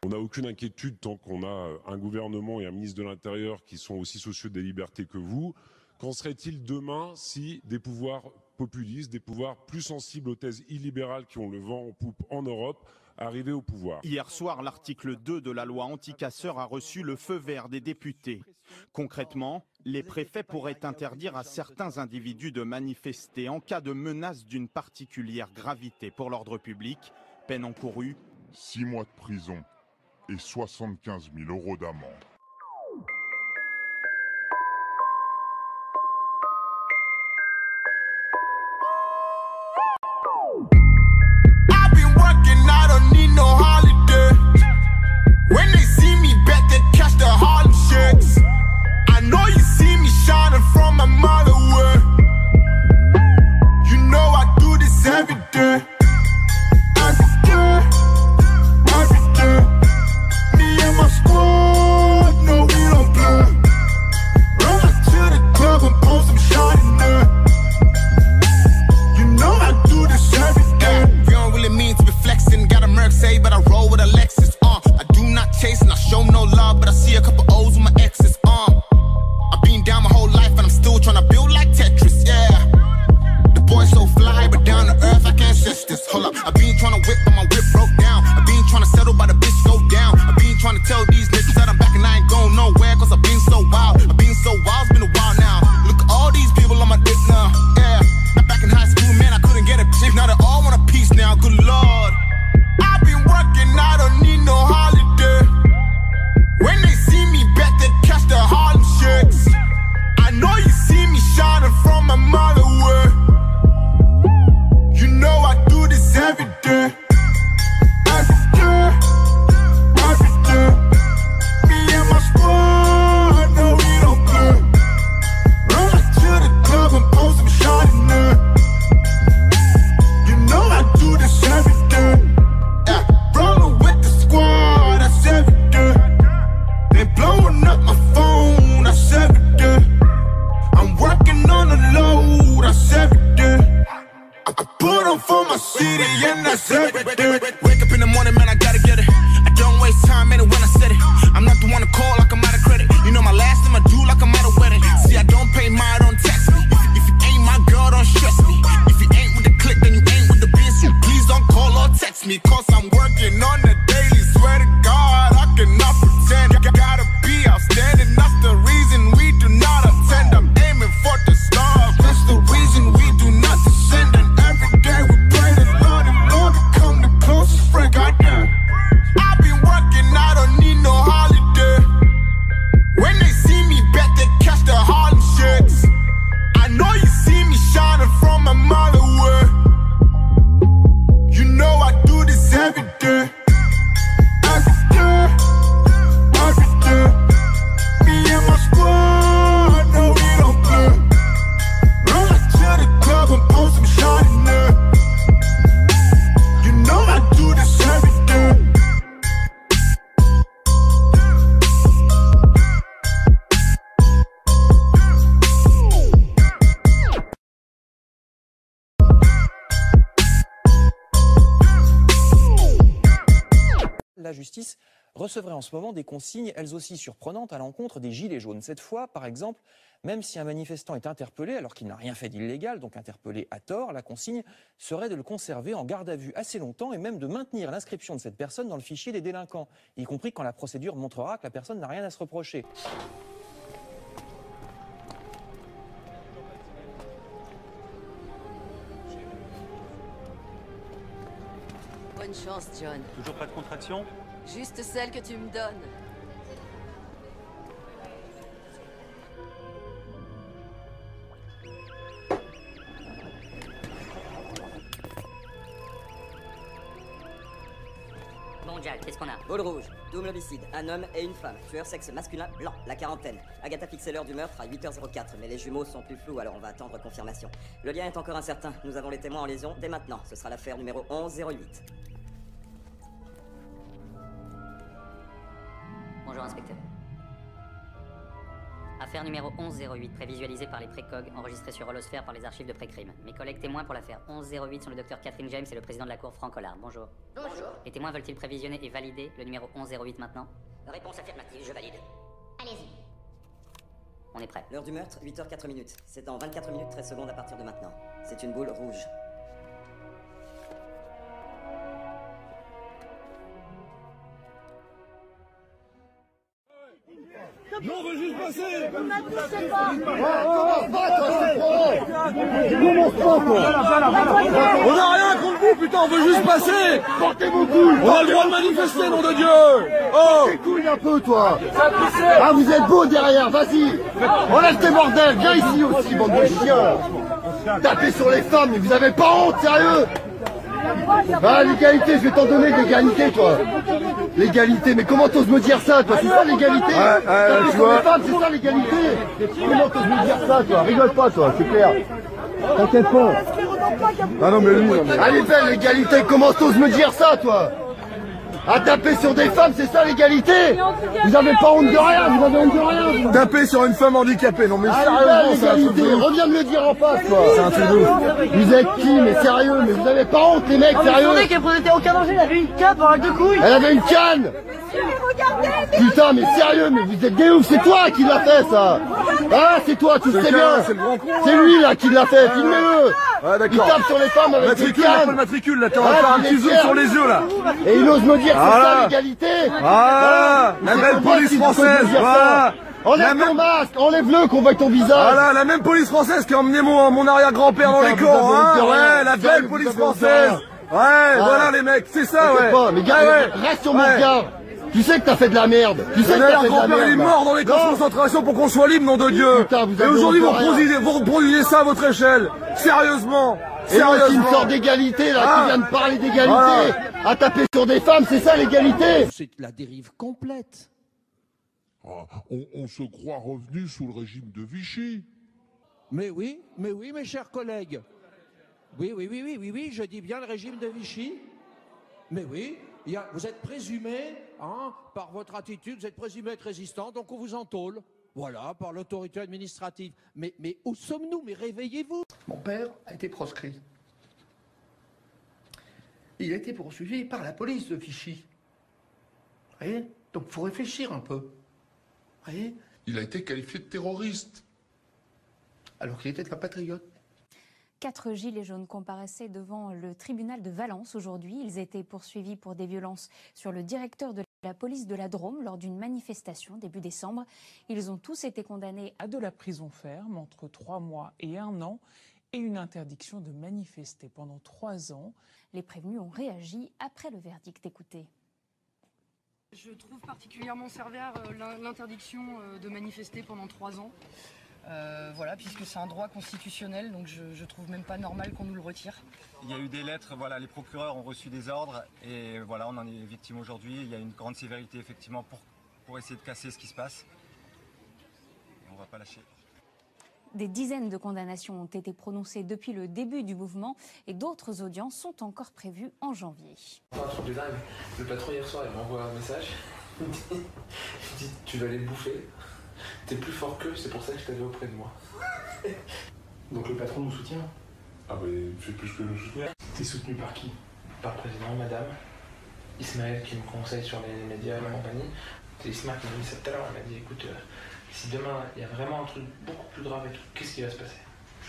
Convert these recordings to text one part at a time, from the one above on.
On n'a aucune inquiétude tant qu'on a un gouvernement et un ministre de l'Intérieur qui sont aussi soucieux des libertés que vous. Qu'en serait-il demain si des pouvoirs populistes, des pouvoirs plus sensibles aux thèses illibérales qui ont le vent en poupe en Europe, arrivaient au pouvoir? Hier soir, l'article 2 de la loi anti-casseurs a reçu le feu vert des députés. Concrètement, les préfets pourraient interdire à certains individus de manifester en cas de menace d'une particulière gravité pour l'ordre public. Peine encourue 6 mois de prison et 75 000 € d'amende. La justice recevrait en ce moment des consignes, elles aussi surprenantes, à l'encontre des gilets jaunes. Cette fois, par exemple, même si un manifestant est interpellé alors qu'il n'a rien fait d'illégal, donc interpellé à tort, la consigne serait de le conserver en garde à vue assez longtemps et même de maintenir l'inscription de cette personne dans le fichier des délinquants, y compris quand la procédure montrera que la personne n'a rien à se reprocher. Bonne chance, John. Toujours pas de contraction? Juste celle que tu me donnes. Bon, Jack, qu'est-ce qu'on a? Vol rouge, double homicide, un homme et une femme, tueur sexe masculin blanc, la quarantaine. Agatha fixé l'heure du meurtre à 8h04, mais les jumeaux sont plus flous, alors on va attendre confirmation. Le lien est encore incertain, nous avons les témoins en lésion dès maintenant. Ce sera l'affaire numéro 1108. Bonjour, inspecteur. Affaire numéro 1108, prévisualisée par les précogs, enregistrée sur Holosphère par les archives de pré-crime. Mes collègues témoins pour l'affaire 1108 sont le docteur Catherine James et le président de la cour Franck Hollard. Bonjour. Bonjour. Les témoins veulent-ils prévisionner et valider le numéro 1108 maintenant? Réponse affirmative, je valide. Allez-y. On est prêt. L'heure du meurtre, 8h04 minutes. C'est dans 24 minutes 13 secondes à partir de maintenant. C'est une boule rouge. Non, on veut juste passer. On a rien contre vous, putain, on veut juste passer. Portez vos couilles. On a le droit de manifester, nom de Dieu. Oh, tes couilles un peu, toi. Ah, vous êtes beau derrière, vas-y. Enlève tes bordels, viens ici aussi, bande de chiens. Tapez sur les femmes, mais vous avez pas honte, sérieux. Ah, l'égalité, je vais t'en donner de l'égalité, toi. L'égalité, mais comment t'oses me dire ça, toi? C'est ça l'égalité? Taper sur les femmes, c'est ça l'égalité? Comment t'oses me dire ça, toi? Rigole pas, toi, c'est clair. T'inquiète pas. Ah non, mais lui... Allez, belle, l'égalité, comment t'oses me dire ça, toi? À taper sur des femmes, c'est ça l'égalité? Vous avez pas honte de rien, vous avez honte de rien. Taper sur une femme handicapée, non mais sérieusement, c'est l'égalité, reviens me le dire en face, quoi. C'est un truc de ouf. Vous êtes qui, mais sérieux, mais vous avez pas honte, les mecs, sérieux? Attendez qu'elle prenait aucun danger, elle avait une canne dans la deux couilles. Elle avait une canne. Putain, mais sérieux, mais vous êtes des oufs, c'est toi qui l'a fait, ça. Ah, c'est toi, tu le sais bien. C'est lui, là, qui l'a fait, filmez-le. Ah, il tape sur les femmes avec une canne. Le matricule, là, t'es en train de faire un petit zoom sur les yeux, là. Et il ose me dire que c'est ça l'égalité. Ah, la belle police française. Enlève ton masque, enlève-le qu'on voit ton visage. Voilà, la même police française qui a emmené mon arrière-grand-père dans les camps, hein. Ouais, la belle police française. Ouais, voilà les mecs, c'est ça, ouais. Mais gars, reste sur mon regard. Tu sais que t'as fait de la merde. Tu sais que t'as fait de la merde. Il est mort dans les camps de concentration pour qu'on soit libre, nom de Dieu. Et aujourd'hui, vous reproduisez ça à votre échelle. Sérieusement. Et moi qui me sort d'égalité, là, qui vient de parler d'égalité, à taper sur des femmes, c'est ça l'égalité? C'est la dérive complète. On se croit revenu sous le régime de Vichy. Mais oui, mes chers collègues. Oui, je dis bien le régime de Vichy. Mais oui, vous êtes présumé, hein, par votre attitude, vous êtes présumé être résistant, donc on vous entôle. Voilà, par l'autorité administrative. Mais où sommes-nous? Mais réveillez-vous. Mon père a été proscrit. Il a été poursuivi par la police de Vichy. Vous voyez? Donc il faut réfléchir un peu. Vous voyez? Il a été qualifié de terroriste. Alors qu'il était un patriote. 4 gilets jaunes comparaissaient devant le tribunal de Valence aujourd'hui. Ils étaient poursuivis pour des violences sur le directeur de la police de la Drôme lors d'une manifestation début décembre. Ils ont tous été condamnés à de la prison ferme entre 3 mois et 1 an et une interdiction de manifester pendant 3 ans. Les prévenus ont réagi après le verdict. Écoutez. Je trouve particulièrement sévère l'interdiction de manifester pendant 3 ans. Voilà, puisque c'est un droit constitutionnel, donc je trouve même pas normal qu'on nous le retire. Il y a eu des lettres, voilà, les procureurs ont reçu des ordres et voilà, on en est victime aujourd'hui. Il y a une grande sévérité effectivement pour essayer de casser ce qui se passe. Et on va pas lâcher. Des dizaines de condamnations ont été prononcées depuis le début du mouvement et d'autres audiences sont encore prévues en janvier. Un truc de dingue. Le patron hier soir il m'envoie un message. Il me dit tu vas les bouffer. T'es plus fort qu'eux, c'est pour ça que je t'avais auprès de moi. Donc le patron nous soutient. Ah bah il fait plus que nous soutenir. T'es soutenu par qui? Par le président, madame. Ismaël qui me conseille sur les médias et la compagnie. C'est Ismaël qui m'a dit ça tout à l'heure, elle m'a dit écoute, si demain il y a vraiment un truc beaucoup plus grave et tout, qu'est-ce qui va se passer?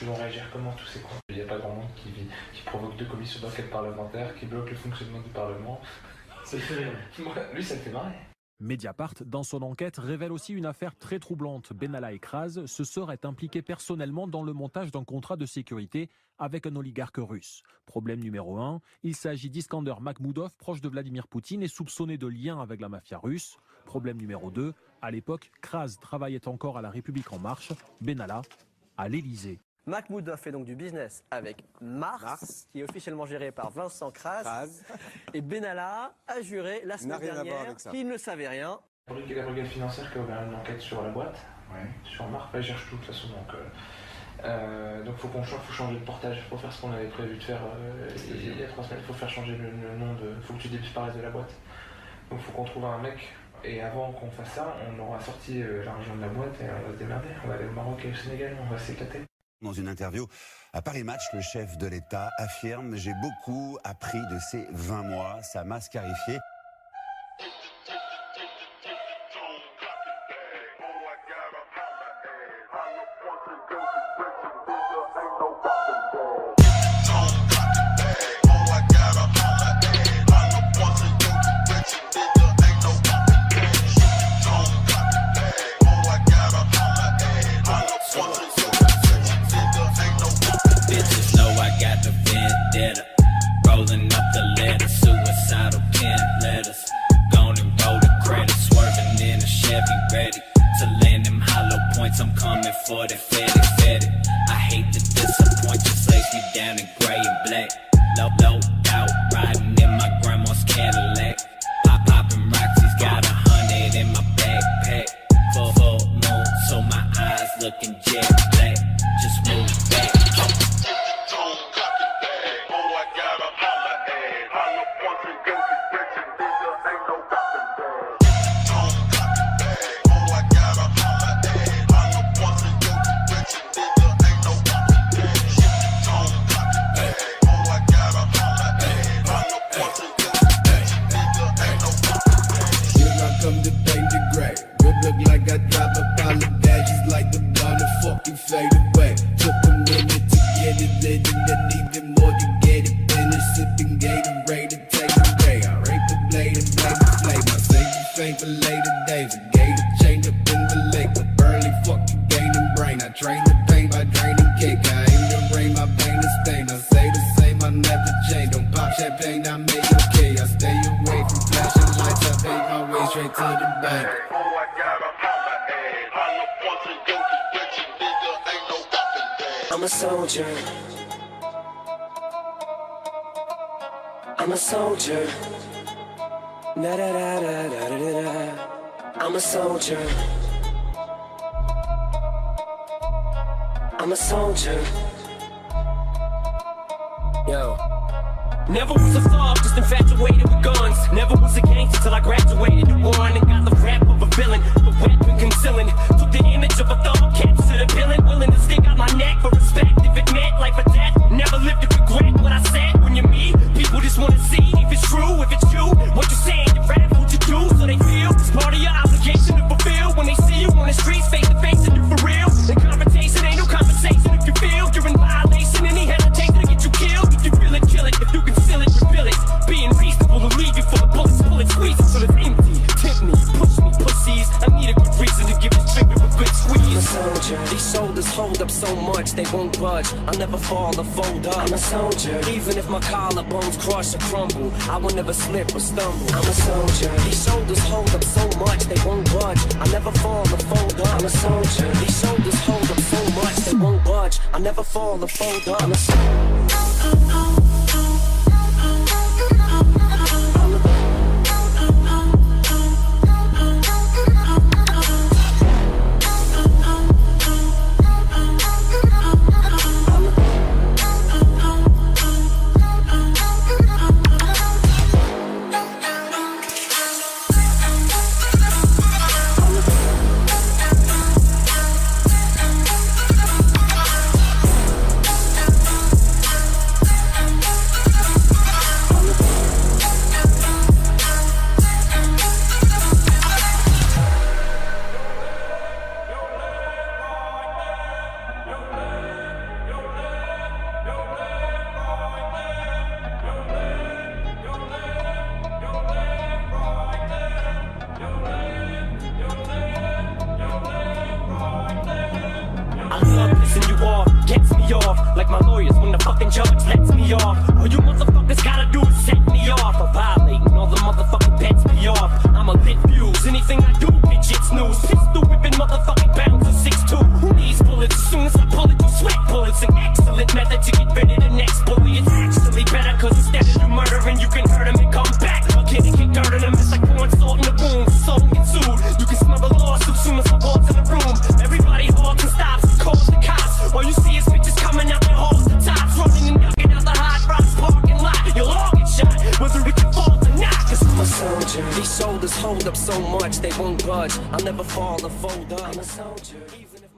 Ils vont réagir comment tous ces cons? Il n'y a pas grand monde qui provoque 2 commissions d'enquête parlementaires, qui bloque le fonctionnement du Parlement. Ça le fait rire. Lui ça le fait marrer. Mediapart, dans son enquête, révèle aussi une affaire très troublante. Benalla Ekraz se serait impliqué personnellement dans le montage d'un contrat de sécurité avec un oligarque russe. Problème numéro 1, il s'agit d'Iskander Makhmoudov, proche de Vladimir Poutine et soupçonné de liens avec la mafia russe. Problème numéro 2, à l'époque, Kraz travaillait encore à la République en marche, Benalla à l'Élysée. Makhmoudov fait donc du business avec Mars, qui est officiellement géré par Vincent Kraz. Et Benalla a juré la semaine dernière qu'il ne savait rien. La brigade financière qui a ouvert une enquête sur la boîte, sur Mars, elle cherche tout de toute façon. Donc faut changer de portage, faut faire ce qu'on avait prévu de faire il y a 3 semaines. Il faut faire changer le nom de. Faut que tu disparaisses de la boîte. Donc faut qu'on trouve un mec Et avant qu'on fasse ça, on aura sorti l'argent de la boîte et on va se démerder. On va aller au Maroc et au Sénégal, on va s'éclater. Dans une interview à Paris Match, le chef de l'État affirme « J'ai beaucoup appris de ces 20 mois, ça m'a scarifié ». Rolling up the letter, suicidal pen letters. Gone and roll the credit, swerving in a Chevy, ready to land them hollow points. I'm coming for the fetty. I hate to disappoint, just lace me down in gray and black. Low out, riding in my grandma's Cadillac. Popping Roxy's got 100 in my backpack. Full moon, so my eyes looking jet black. Just move back. Fade away. Took a minute to get it lit and then even more to get it finished. Sipping Gatorade and take a ray. I rape the blade and blame the flame. I save the fame for later days. A gator chained up in the lake. But burly fucking gaining brain. I train the pain by draining cake. I aim to rain, my pain is stained. I say the same, I never change. Don't pop champagne, I make okay. I stay away from flashing lights. I pay my way straight to the bank. I'm a soldier. I'm a soldier. Da da da da da da da. I'm a soldier. I'm a soldier. Yo. Never was a thug, just infatuated with guns. Never was a gangster till I graduated to one and got the rap of a villain, a weapon concealing. Took the image of a thug, captured a villain, willing to stick out my neck for respect. If it meant life or death, never lived to regret what I said. When you're me, people just wanna see if it's true, if it's you. What you saying, you rap, what you do, so they feel it's part of your obligation to fulfill. When they see you on the streets, face to face, and you for real. The confrontation ain't no conversation if you feel you're in violation. Any hesitation to get you killed. If you feel it, kill it. If you can seal it, reveal it. Being reasonable to leave you full of bullets, pull it, squeeze it till it's empty. Tempt me, push me, pussies. I need a good reason to give this trigger a good squeeze. I'm a soldier. These shoulders hold up so much they won't budge. I'll never fall or fold up. I'm a soldier. Even if my collarbones crush or crumble, I will never slip or stumble. I'm a soldier. These shoulders hold up so much they won't budge. I'll never fall or fold up. I'm a soldier. These shoulders hold up so much they won't budge. I'll never fall or fold up. I'm a soldier. soldier. Even if